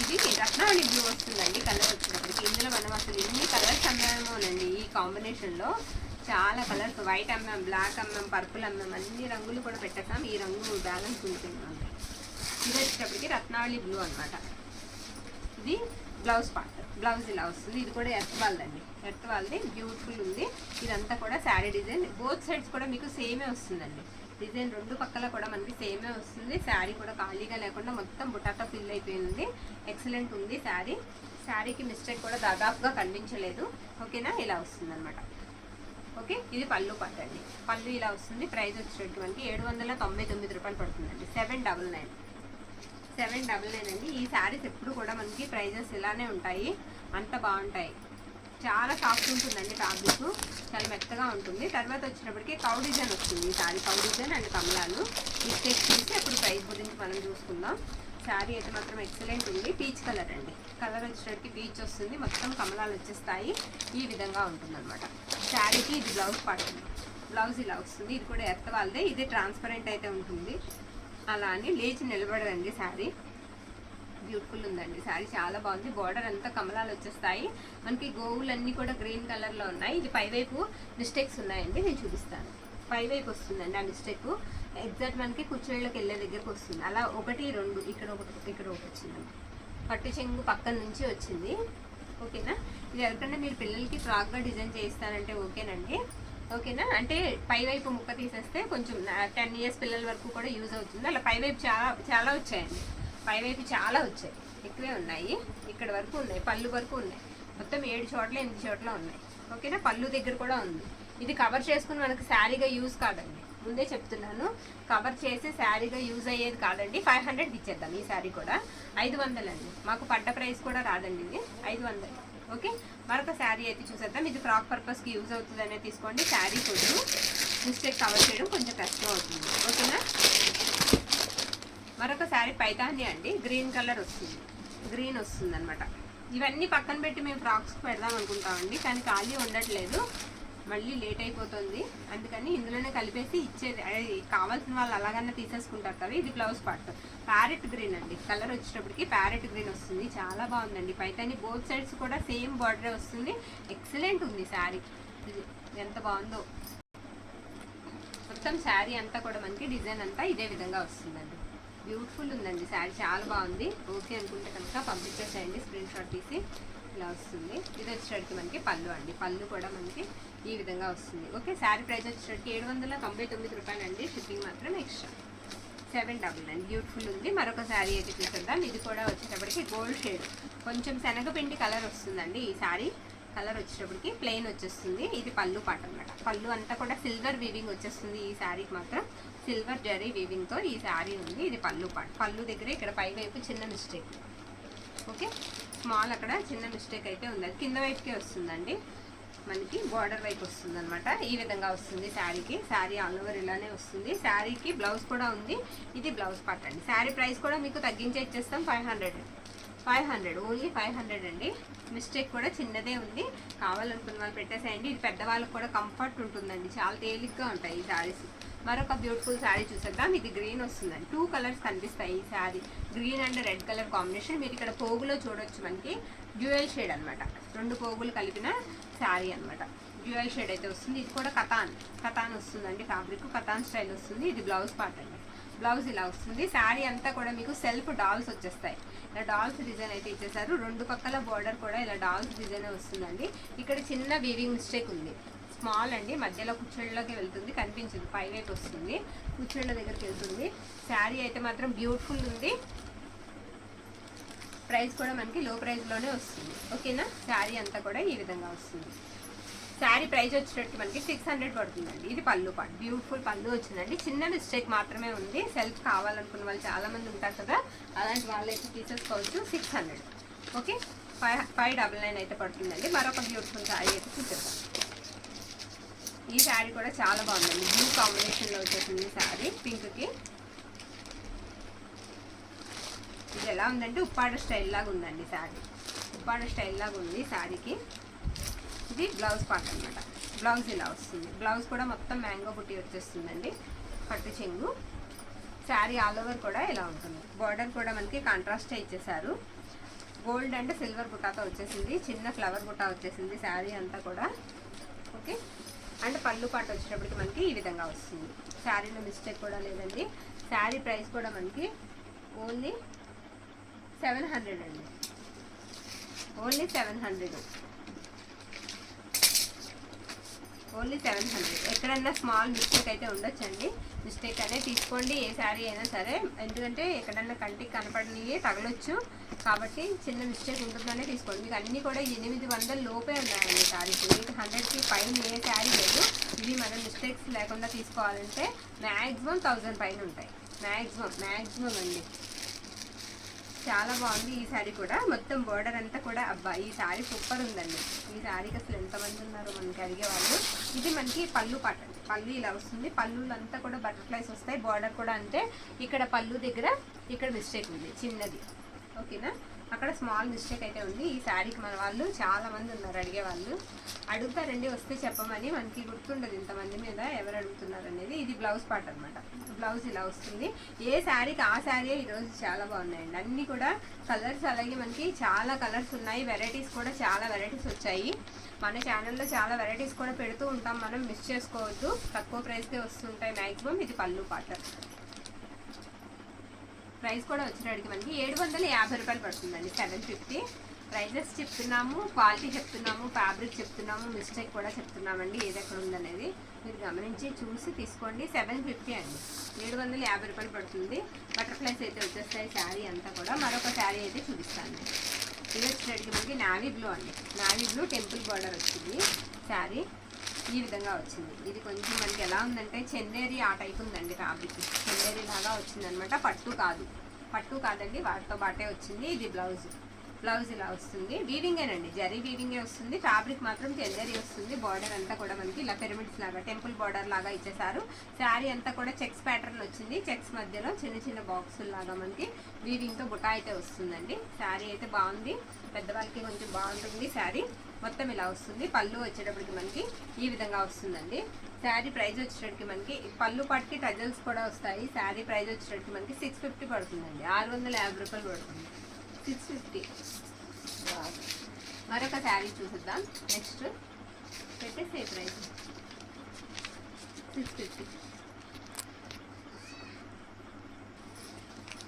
ఇది రత్నావళి బ్లూ వస్తుందండి కలర్ వచ్చేటప్పటికి. ఇందులో మనం అసలు ఎన్ని కలర్స్ అమ్మామోనండి ఈ కాంబినేషన్లో. చాలా కలర్స్, వైట్ అమ్మాం, బ్లాక్ అమ్మాం, పర్పుల్ అమ్మాం, అన్ని రంగులు కూడా పెట్టేసాం. ఈ రంగు బ్యాలెన్స్ ఉంటుంది. ఇది వచ్చేటప్పటికి రత్నావళి బ్లూ అనమాట. ఇది బ్లౌజ్ పార్ట్, బ్లౌజ్ ఇలా వస్తుంది. ఇది కూడా ఎర్త్ వాళ్ళదండి, ఎర్త్ వాళ్ళది. బ్యూటిఫుల్ ఉంది. ఇదంతా కూడా శారీ డిజైన్. బోత్ సైడ్స్ కూడా మీకు సేమే వస్తుందండి డిజైన్. 2 పక్కల కూడా మనకి సేమే వస్తుంది. శారీ కూడా ఖాళీగా లేకుండా మొత్తం బుటాతో ఫిల్ అయిపోయింది. ఎక్సలెంట్ ఉంది శారీకి మిస్టేక్ కూడా దాదాపుగా కనిపించలేదు. ఓకేనా, ఇలా వస్తుంది అనమాట. ఓకే, ఇది పళ్ళు పార్ట్ అండి. పళ్ళు ఇలా వస్తుంది. ప్రైస్ వచ్చేటట్టు మనకి 799 రూపాయలు పడుతుందండి. 799 అండి. ఈ శారీస్ ఎప్పుడు కూడా మనకి ప్రైజెస్ ఇలానే ఉంటాయి, అంత బాగుంటాయి. చాలా సాఫ్ట్ ఉంటుందండి, ఫ్యాబ్రిక్ చాలా మెత్తగా ఉంటుంది. తర్వాత వచ్చినప్పటికీ కౌ డిజైన్ వస్తుంది. ఈ శారీ కౌ డిజైన్ అండ్ కమలాలు మిస్టేక్ చూసి అప్పుడు ప్రైస్ గురించి మనం చూసుకుందాం. శారీ అయితే మాత్రం ఎక్సలెంట్ ఉంది. పీచ్ కలర్ అండి. కలర్ వచ్చేటప్పటికి పీచ్ వస్తుంది, మొత్తం కమలాలు వచ్చేస్తాయి. ఈ విధంగా ఉంటుంది అనమాట శారీకి. ఇది బ్లౌజ్ పార్ట్, బ్లౌజ్ ఇలా వస్తుంది. ఇది కూడా ఎర్త్ వాళ్ళదే. ఇది ట్రాన్స్పరెంట్ అయితే ఉంటుంది, అలా అని లేచి నిలబడదండి శారీ. బ్యూటిఫుల్ ఉందండి శారీ, చాలా బాగుంది. బార్డర్ అంతా కమలాలు వచ్చేస్తాయి మనకి. గోవులన్నీ కూడా గ్రీన్ కలర్లో ఉన్నాయి. ఇది పైవైపు మిస్టేక్స్ ఉన్నాయండి, నేను చూపిస్తాను. పైవైపు వస్తుందండి ఆ మిస్టేక్. ఎగ్జాక్ట్ మనకి కుర్చీళ్ళకి వెళ్ళే దగ్గరకు వస్తుంది. అలా 1 2 ఇక్కడ ఒకటి వచ్చిందండి. పట్టు చెంగు పక్కన నుంచి వచ్చింది. ఓకేనా, ఇది ఎవరికన్నా మీరు పిల్లలకి ఫ్రాక్గా డిజైన్ చేయిస్తానంటే ఓకేనండి. ఓకేనా, అంటే పైవైపు ముక్క తీసేస్తే కొంచెం 10 years పిల్లల వరకు కూడా యూజ్ అవుతుంది. అలా పైవైపు చాలా వచ్చాయండి. పైవైపు చాలా వచ్చాయి, ఎక్కువే ఉన్నాయి. ఇక్కడ వరకు ఉన్నాయి, పళ్ళు వరకు ఉన్నాయి. మొత్తం 7 చోట్ల 8 చోట్ల ఉన్నాయి. ఓకేనా, పళ్ళు దగ్గర కూడా ఉంది. ఇది కవర్ చేసుకుని మనకి శారీగా యూజ్ కాదండి, ముందే చెప్తున్నాను. కవర్ చేసి శారీగా యూజ్ అయ్యేది కాదండి. 500 ఇచ్చేద్దాం. ఈ శారీ కూడా 500 అండి. మాకు పడ్డ ప్రైస్ కూడా రాదండి, ఇది 500. ఓకే, మరొక శారీ అయితే చూసేద్దాం. ఇది ఫ్రాక్ పర్పస్కి యూజ్ అవుతుంది అనేది తీసుకోండి. శారీ కొంచెం మిస్టేక్ కవర్ చేయడం కొంచెం కష్టం అవుతుంది. ఓకేనా, మరొక శారీ పైతాని అండి. గ్రీన్ కలర్ వస్తుంది, గ్రీన్ వస్తుంది అనమాట. ఇవన్నీ పక్కన పెట్టి మేము ఫ్రాక్స్కి పెడదాం అనుకుంటామండి, కానీ ఖాళీ ఉండట్లేదు, మళ్ళీ లేట్ అయిపోతుంది. అందుకని ఇందులోనే కలిపేసి ఇచ్చేది. కావాల్సిన వాళ్ళు అలాగన్నా తీసేసుకుంటారు కదా. ఇది బ్లౌజ్ పార్ట్ ప్యారెట్ గ్రీన్ అండి. కలర్ వచ్చేటప్పటికి ప్యారెట్ గ్రీన్ వస్తుంది, చాలా బాగుందండి. పైతాని బోత్ సైడ్స్ కూడా సేమ్ బార్డర్ వస్తుంది. ఎక్సలెంట్ ఉంది శారీ, ఇది ఎంత బాగుందో. మొత్తం శారీ అంతా కూడా మనకి డిజైన్ అంతా ఇదే విధంగా వస్తుందండి. బ్యూటిఫుల్ ఉందండి శారీ, చాలా బాగుంది. ఓకే అనుకుంటే కనుక పంపించేసేయండి, స్క్రీన్ షాట్ తీసి. ఇలా వస్తుంది. ఇది వచ్చేటప్పటికి మనకి పళ్ళు అండి. పళ్ళు కూడా మనకి ఈ విధంగా వస్తుంది. ఓకే, శారీ ప్రైస్ వచ్చేటప్పటికి 799 రూపాయలు అండి. షిప్పింగ్ మాత్రం ఎక్స్ట్రా. 799. బ్యూటిఫుల్ ఉంది. మరొక శారీ అయితే చూసేద్దాం. ఇది కూడా వచ్చేటప్పటికి గోల్డ్ షేడ్, కొంచెం శనగపిండి కలర్ వస్తుందండి. ఈ శారీ కలర్ వచ్చేటప్పటికి ప్లెయిన్ వచ్చేస్తుంది. ఇది పళ్ళు పాట అనమాట. పళ్ళు అంతా కూడా సిల్వర్ వీవింగ్ వచ్చేస్తుంది. ఈ శారీకి మాత్రం సిల్వర్ జరీ వీవింగ్తో ఈ శారీ ఉంది. ఇది పళ్ళు పాట. పళ్ళు దగ్గర ఇక్కడ పై వైపు చిన్న మిస్టేక్. ఓకే, స్మాల్ అక్కడ చిన్న మిస్టేక్ అయితే ఉంది, అది కింద వైపుకే వస్తుందండి. మనకి బార్డర్ వైపు వస్తుంది అనమాట. ఈ విధంగా వస్తుంది శారీకి. శారీ ఆల్ ఓవర్ ఇలానే వస్తుంది. శారీకి బ్లౌజ్ కూడా ఉంది. ఇది బ్లౌజ్ పార్ట్ అండి. శారీ ప్రైస్ కూడా మీకు తగ్గించే ఇచ్చేస్తాం. 500 ఓన్లీ 500 అండి. మిస్టేక్ కూడా చిన్నదే ఉంది, కావాలనుకున్న వాళ్ళు పెట్టేసేయండి. ఇది పెద్దవాళ్ళకి కూడా కంఫర్ట్ ఉంటుందండి, చాలా తేలిగ్గా ఉంటాయి ఈ శారీస్. మరొక బ్యూటిఫుల్ శారీ చూసేద్దాం. ఇది గ్రీన్ వస్తుందండి. 2 కలర్స్ కనిపిస్తాయి ఈ sari, green and red colour combination. మీరు ఇక్కడ పోగులో చూడొచ్చు, మనకి డ్యూయల్ షేడ్ అనమాట. 2 పోగులు కలిపిన శారీ అనమాట. డ్యూయల్ షేడ్ అయితే వస్తుంది. ఇది కూడా కతాన్ వస్తుందండి. ఫ్యాబ్రిక్ కతాన్ స్టైల్ వస్తుంది. ఇది బ్లౌజ్ పార్ట్ అండి. బ్లౌజ్ ఇలా వస్తుంది. శారీ అంతా కూడా మీకు సెల్ఫ్ డాల్స్ వచ్చేస్తాయి. ఇలా డాల్స్ డిజైన్ అయితే ఇచ్చేసారు. 2 పక్కల బార్డర్ కూడా ఇలా డాల్స్ డిజైన్ వస్తుందండి. ఇక్కడ చిన్న వీవింగ్ మిస్టేక్ ఉంది, స్మాల్ అండి. మధ్యలో కుచ్చెళ్ళలోకి వెళ్తుంది, కనిపించదు. పైవైపు వస్తుంది, కుచ్చెళ్ళ దగ్గరికి వెళ్తుంది. శారీ అయితే మాత్రం బ్యూటిఫుల్ ఉంది. ప్రైస్ కూడా మనకి లో ప్రైస్లోనే వస్తుంది. ఓకేనా, శారీ అంతా కూడా ఈ విధంగా వస్తుంది. శారీ ప్రైస్ వచ్చేటట్టు మనకి 600 పడుతుందండి. ఇది పళ్ళు పాటు, బ్యూటిఫుల్ పళ్ళు వచ్చిందండి. చిన్న మిస్టేక్ మాత్రమే ఉంది. సెల్ఫ్ కావాలనుకున్న వాళ్ళు చాలామంది ఉంటారు కదా, అలాంటి వాళ్ళు అయితే తీసేసుకోవచ్చు. 600. ఓకే, 599 అయితే పడుతుందండి. మరొక బ్యూటిఫుల్ శారీ అయితే చూసేద్దాం. ఈ శారీ కూడా చాలా బాగుందండి. బ్లూ కాంబినేషన్లో వచ్చేసింది శారీ, పింక్కి. ఇది ఎలా ఉందంటే ఉప్పాడ స్టైల్ లాగా ఉందండి శారీ. ఉప్పాడ స్టైల్ లాగా ఉంది శారీకి. ఇది బ్లౌజ్ పార్ట్ అనమాట. బ్లౌజ్ ఇలా వస్తుంది. బ్లౌజ్ కూడా మొత్తం మ్యాంగో బుట్టి వచ్చేస్తుందండి, పట్టు చెంగు. శారీ ఆల్ ఓవర్ కూడా ఇలా ఉంటుంది. బార్డర్ కూడా మనకి కాంట్రాస్ట్ ఇచ్చేసారు. గోల్డ్ అండ్ సిల్వర్ బుట్టాతో వచ్చేసింది, చిన్న ఫ్లవర్ బుట్టా వచ్చేసింది శారీ అంతా కూడా. ఓకే, అండ్ పళ్ళు పాటు వచ్చేటప్పటికి మనకి ఈ విధంగా వస్తుంది. శారీలో మిస్టేక్ కూడా లేదండి. శారీ ప్రైస్ కూడా మనకి ఓన్లీ 700 అండి. ఓన్లీ 700. ఓన్లీ 700. ఎక్కడన్నా స్మాల్ మిస్టేక్ అయితే ఉండొచ్చండి, మిస్టేక్ అనే తీసుకోండి ఏ శారీ అయినా సరే, ఎందుకంటే ఎక్కడన్నా కంటికి కనపడినవి తగలొచ్చు కాబట్టి చిన్న మిస్టేక్ ఉంటుందనే తీసుకోండి. మీకు అన్నీ కూడా 800 లోపే ఉన్నాయండి శారీస్, 800కి పైన ఏ శారీ లేదు. ఇవి మనం మిస్టేక్స్ లేకుండా తీసుకోవాలంటే మ్యాక్సిమం 1000 పైన ఉంటాయి, మ్యాక్సిమం అండి. చాలా బాగుంది ఈ శారీ కూడా, మొత్తం బోర్డర్ అంతా కూడా అబ్బా ఈ శారీ సూపర్ ఉందండి. ఈ శారీకి అసలు ఎంతమంది ఉన్నారో మనకి అడిగేవాళ్ళు. ఇది మనకి పళ్ళు పాట అండి, పళ్ళు ఇలా వస్తుంది, పళ్ళులంతా కూడా బటర్ఫ్లైస్ వస్తాయి, బార్డర్ కూడా అంటే ఇక్కడ పళ్ళు దగ్గర ఇక్కడ మిస్టేక్ ఉంది చిన్నది, ఓకేనా, అక్కడ స్మాల్ మిస్టేక్ అయితే ఉంది. ఈ శారీకి మన వాళ్ళు చాలా మంది ఉన్నారు అడిగేవాళ్ళు, అడుగుతారండి వస్తే చెప్పమని, మనకి గుర్తుండదు ఇంతమంది మీద ఎవరు అడుగుతున్నారు అనేది. ఇది బ్లౌజ్ పార్ట్ అనమాట, బ్లౌజ్ ఇలా వస్తుంది. ఏ శారీకి ఆ శారీ ఈరోజు చాలా బాగున్నాయండి, అన్నీ కూడా కలర్స్, అలాగే మనకి చాలా కలర్స్ ఉన్నాయి, వెరైటీస్ కూడా చాలా వెరైటీస్ వచ్చాయి. మన ఛానల్లో చాలా వెరైటీస్ కూడా పెడుతూ ఉంటాం, మనం మిస్ చేసుకోవద్దు, తక్కువ ప్రైస్కే వస్తుంటాయి మ్యాక్సిమం. ఇది పళ్ళు పాట, ప్రైస్ కూడా వచ్చినడికి మనకి 750 రూపాయలు పడుతుందండి, 750. ప్రైజెస్ చెప్తున్నాము, క్వాలిటీ చెప్తున్నాము, ఫ్యాబ్రిక్ చెప్తున్నాము, మిస్టేక్ కూడా చెప్తున్నామండి, ఏది ఎక్కడ ఉందనేది మీరు గమనించి చూసి తీసుకోండి. 750 అండి, 750 రూపాయలు పడుతుంది. బటర్ఫ్లైస్ అయితే వచ్చేస్తాయి శారీ అంతా కూడా. మరొక శారీ అయితే చూపిస్తాను, ఇది వచ్చేటికి మనకి నావీ బ్లూ అండి, నావీ బ్లూ టెంపుల్ బార్డర్ వచ్చింది శారీ, ఈ విధంగా వచ్చింది. ఇది కొంచెం మనకి ఎలా ఉందంటే చందేరి ఆ టైప్ ఉందండి, ఫ్యాబ్రిక్ చందేరి లాగా వచ్చిందనమాట, పట్టు కాదండి, వాటితో బాటే వచ్చింది. ఇది బ్లౌజ్ ఇలా వస్తుంది, వీవింగేనండి, జరీ వీవింగే వస్తుంది, ఫ్యాబ్రిక్ మాత్రం చందేరి వస్తుంది. బార్డర్ అంతా కూడా మనకి ఇలా పిరమిడ్స్ లాగా టెంపుల్ బార్డర్ లాగా ఇచ్చేసారు. శారీ అంతా కూడా చెక్స్ ప్యాటర్న్ వచ్చింది, చెక్స్ మధ్యలో చిన్న చిన్న బాక్సులు లాగా మనకి వీవింగ్తో బుటా అయితే వస్తుందండి. శారీ అయితే బాగుంది, పెద్దవాళ్ళకి కొంచెం బాగుంటుంది శారీ. మొత్తం ఇలా వస్తుంది. పళ్ళు వచ్చేటప్పటికి మనకి ఈ విధంగా వస్తుందండి. శారీ ప్రైస్ వచ్చేటప్పటికి మనకి పళ్ళు పాటికి టజల్స్ కూడా వస్తాయి. శారీ ప్రైస్ వచ్చేటప్పటికి మనకి 650 పడుతుందండి, 650 రూపాయలు పడుతుంది, 650. మరొక శారీ చూసిద్దాం, నెక్స్ట్ పెట్టేసే ప్రైస్ 650.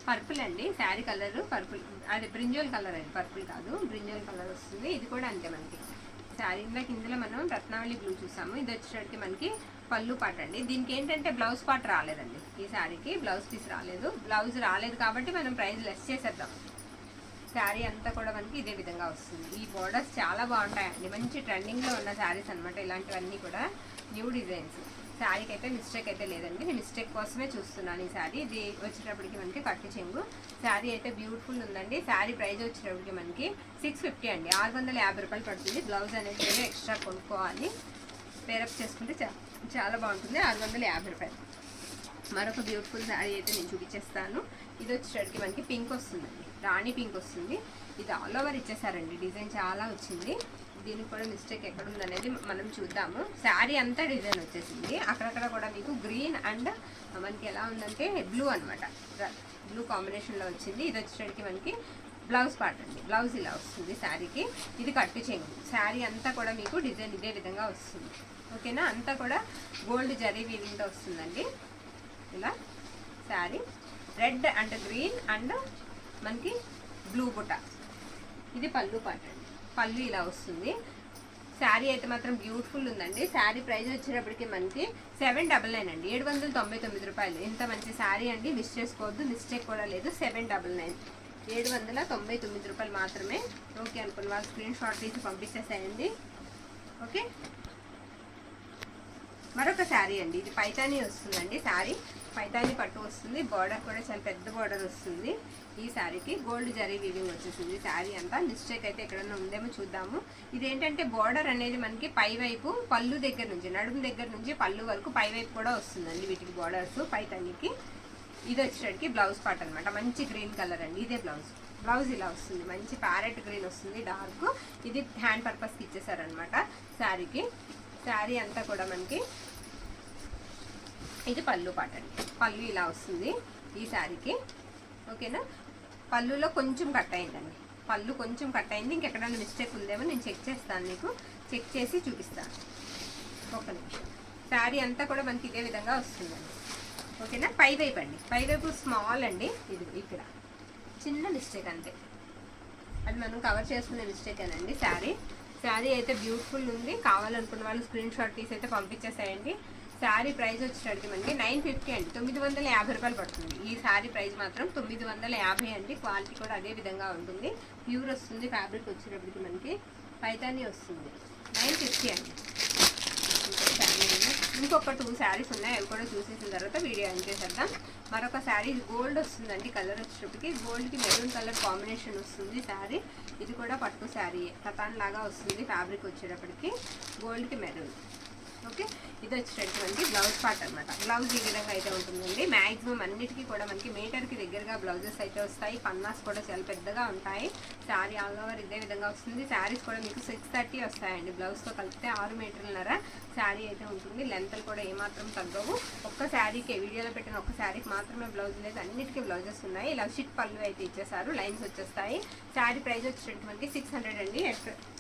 పర్పుల్ అండి శారీ కలర్, పర్పుల్ అది బ్రింజోల్ కలర్ అండి, పర్పుల్ కాదు బ్రింజోల్ కలర్ వస్తుంది. ఇది కూడా అంతే మనకి శారీ ఇందులో మనం రత్నావళి బ్లూ చూసాము. ఇది వచ్చేటప్పటికి మనకి పళ్ళు పాట అండి. దీనికి ఏంటంటే బ్లౌజ్ పార్ట్ రాలేదండి, ఈ శారీకి బ్లౌజ్ పీస్ రాలేదు. బ్లౌజ్ రాలేదు కాబట్టి మనం ప్రైస్ లెస్ చేసేద్దాం. శారీ అంతా కూడా మనకి ఇదే విధంగా వస్తుంది. ఈ బోర్డర్స్ చాలా బాగుంటాయండి, మంచి ట్రెండింగ్లో ఉన్న శారీస్ అనమాట, ఇలాంటివన్నీ కూడా న్యూ డిజైన్స్. శారీకి అయితే మిస్టేక్ అయితే లేదండి, నేను మిస్టేక్ కోసమే చూస్తున్నాను ఈ శారీ. ఇది వచ్చేటప్పటికి మనకి కట్టు చెంగు శారీ అయితే బ్యూటిఫుల్ ఉందండి. శారీ ప్రైస్ వచ్చేటప్పటికి మనకి 650 అండి, 650 రూపాయలు పడుతుంది. బ్లౌజ్ అనేది వేరే ఎక్స్ట్రా కొనుక్కోవాలి, పేరప్ చేసుకుంటే చాలా బాగుంటుంది. 650 రూపాయలు. మరొక బ్యూటిఫుల్ శారీ అయితే నేను చూపించేస్తాను. ఇది వచ్చేటప్పటికి మనకి పింక్ వస్తుందండి, రాణి పింక్ వస్తుంది. ఇది ఆల్ ఓవర్ ఇచ్చేసారండి, డిజైన్ చాలా వచ్చింది. దీనికి కూడా మిస్టేక్ ఎక్కడ ఉందనేది మనం చూద్దాము. శారీ అంతా డిజైన్ వచ్చేసింది, అక్కడక్కడ కూడా మీకు గ్రీన్ అండ్ మనకి ఎలా ఉందంటే బ్లూ అనమాట, బ్లూ కాంబినేషన్లో వచ్చింది. ఇది వచ్చేసరికి మనకి బ్లౌజ్ పార్ట్ అండి, బ్లౌజ్ ఇలా వస్తుంది శారీకి. ఇది కట్టు చెంగు, శారీ అంతా కూడా మీకు డిజైన్ ఇదే విధంగా వస్తుంది, ఓకేనా. అంతా కూడా గోల్డ్ జరీ వీవింగ్తో వస్తుందండి ఇలా sari. Red and green and మనకి బ్లూ బుట్ట. ఇది పళ్ళు పార్ట్ అండి, పళ్ళు ఇలా వస్తుంది. శారీ అయితే మాత్రం బ్యూటిఫుల్ ఉందండి. శారీ ప్రైస్ వచ్చేటప్పటికి మనకి 799 అండి, 799 రూపాయలు. ఇంత మంచి శారీ అండి, మిస్ చేసుకోవద్దు, మిస్టేక్ కూడా లేదు. 799, 799 రూపాయలు మాత్రమే. ఓకే అనుకున్న వాళ్ళు స్క్రీన్ షాట్ తీసి పంపించేసేయండి, ఓకే. మరొక శారీ అండి, ఇది పైతానీ వస్తుందండి. శారీ పైతానీ పట్టు వస్తుంది, బార్డర్ కూడా చాలా పెద్ద బార్డర్ వస్తుంది. ఈ శారీకి గోల్డ్ జరీ వీవింగ్ వచ్చేసింది శారీ అంతా. మిస్టేక్ అయితే ఎక్కడన్నా ఉందేమో చూద్దాము. ఇదేంటంటే బార్డర్ అనేది మనకి పై వైపు పళ్ళు దగ్గర నుంచి, నడుము దగ్గర నుంచి పళ్ళు వరకు పై వైపు కూడా వస్తుందండి వీటికి బార్డర్స్ పైతానీకి. ఇది వచ్చేటికి బ్లౌజ్ పార్ట్ అనమాట, మంచి గ్రీన్ కలర్ అండి. ఇదే బ్లౌజ్ ఇలా వస్తుంది, మంచి ప్యారెట్ గ్రీన్ వస్తుంది డార్క్. ఇది హ్యాండ్ పర్పస్కి ఇచ్చేసారనమాట శారీకి. శారీ అంతా కూడా మనకి ఇది పళ్ళు పాట అండి, పళ్ళు ఇలా వస్తుంది ఈ శారీకి, ఓకేనా. పళ్ళులో కొంచెం కట్ అయిందండి, పళ్ళు కొంచెం కట్ అయింది. ఇంకెక్కడైనా మిస్టేక్ ఉందేమో నేను చెక్ చేస్తాను, మీకు చెక్ చేసి చూపిస్తాను, ఒక నిమిషం. శారీ అంతా కూడా మనకి ఇదే విధంగా వస్తుందండి, ఓకేనా. పై వైపు అండి, పై వైపు స్మాల్ అండి, ఇది ఇక్కడ చిన్న మిస్టేక్ అంతే, అది మనం కవర్ చేసుకునే మిస్టేక్ అనండి. శారీ అయితే బ్యూటిఫుల్ ఉంది. కావాలనుకున్న వాళ్ళు స్క్రీన్ షాట్ తీసి అయితే పంపించేసేయండి. శారీ ప్రైస్ వచ్చేటప్పటికి మనకి 950 అండి, 950 రూపాయలు పడుతుంది. ఈ శారీ ప్రైస్ మాత్రం 950 అండి. క్వాలిటీ కూడా అదే విధంగా ఉంటుంది. ప్యూర్ వస్తుంది. ఫ్యాబ్రిక్ వచ్చేటప్పటికి మనకి పైతాని వస్తుంది. 950 అండి. ఇంకొక 2 శారీస్ ఉన్నాయి, అవి కూడా చూసేసిన తర్వాత వీడియో ఎండ్ చేసేద్దాం. మరొక శారీ గోల్డ్ వస్తుందండి. కలర్ వచ్చేటప్పటికి గోల్డ్కి మెరూన్ కలర్ కాంబినేషన్ వస్తుంది శారీ. ఇది కూడా పట్టు శారీ, కతాన్ లాగా వస్తుంది. ఫ్యాబ్రిక్ వచ్చేటప్పటికి గోల్డ్కి మెరూన్. ఓకే, ఇది వచ్చేటటువంటి బ్లౌజ్ పార్ట్ అనమాట. బ్లౌజ్ ఈ విధంగా అయితే ఉంటుందండి. మ్యాక్సిమం అన్నిటికీ కూడా మనకి మీటర్కి దగ్గరగా బ్లౌజెస్ అయితే వస్తాయి. పన్నాస్ కూడా చాలా పెద్దగా ఉంటాయి. శారీ ఆల్ ఓవర్ ఇదే విధంగా వస్తుంది. శారీస్ కూడా మీకు 630 వస్తాయండి. బ్లౌజ్తో కలిపితే 6 మీటర్లన్నర శారీ అయితే ఉంటుంది. లెంత్లు కూడా ఏమాత్రం తగ్గవు. ఒక్క శారీకి వీడియోలో పెట్టిన ఒక్క శారీకి మాత్రమే బ్లౌజ్ లేదు, అన్నిటికీ బ్లౌజెస్ ఉన్నాయి. ఇలా షిట్ పళ్ళు అయితే ఇచ్చేసారు, లైన్స్ వచ్చేస్తాయి. శారీ ప్రైస్ వచ్చేటట్టు మనకి 600 అండి.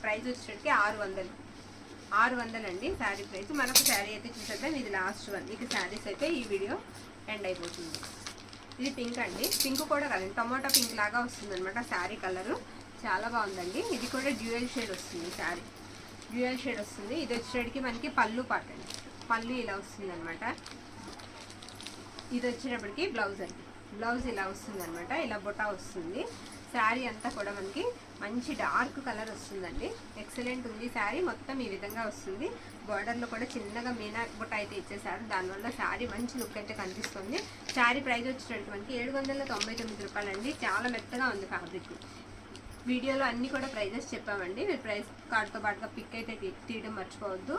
ప్రైస్ వచ్చేటట్టుకి 600 అండి శారీ ప్రైస్. మరొక శారీ అయితే చూసేద్దాం. ఇది లాస్ట్ వన్. ఇక శారీస్ అయితే ఈ వీడియో ఎండ్ అయిపోతుంది. ఇది పింక్ అండి. పింక్ కూడా కదండి, టమాటా పింక్ లాగా వస్తుంది అనమాట శారీ కలరు. చాలా బాగుందండి. ఇది కూడా డ్యూయల్ షేడ్ వస్తుంది శారీ, డ్యూయల్ షేడ్ వస్తుంది. ఇది వచ్చేటికి మనకి పళ్ళు పాట అండి. పళ్ళు ఇలా వస్తుంది అనమాట. ఇది వచ్చేటప్పటికి బ్లౌజ్ అండి. బ్లౌజ్ ఇలా వస్తుంది అనమాట. ఇలా బొటా వస్తుంది. శారీ అంతా కూడా మనకి మంచి డార్క్ కలర్ వస్తుందండి. ఎక్సలెంట్ ఉంది శారీ. మొత్తం ఈ విధంగా వస్తుంది. బార్డర్లో కూడా చిన్నగా మీనా బొట్ట అయితే ఇచ్చేసారు. దానివల్ల శారీ మంచి లుక్ అయితే కనిపిస్తుంది. శారీ ప్రైస్ వచ్చేటట్టు మనకి 799 రూపాయలండి. చాలా మెత్తగా ఉంది ఫ్యాబ్రిక్. వీడియోలో అన్నీ కూడా ప్రైజెస్ చెప్పామండి. మీరు ప్రైస్ కార్డ్తో పాటుగా పిక్ అయితే తీయడం మర్చిపోవద్దు.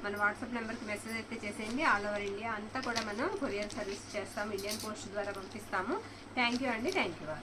మన వాట్సాప్ నెంబర్కి మెసేజ్ అయితే చేసేయండి. ఆల్ ఓవర్ ఇండియా అంతా కూడా మనం కొరియర్ సర్వీస్ చేస్తాము. ఇండియన్ పోస్ట్ ద్వారా పంపిస్తాము. థ్యాంక్ యూ అండి. Thank you.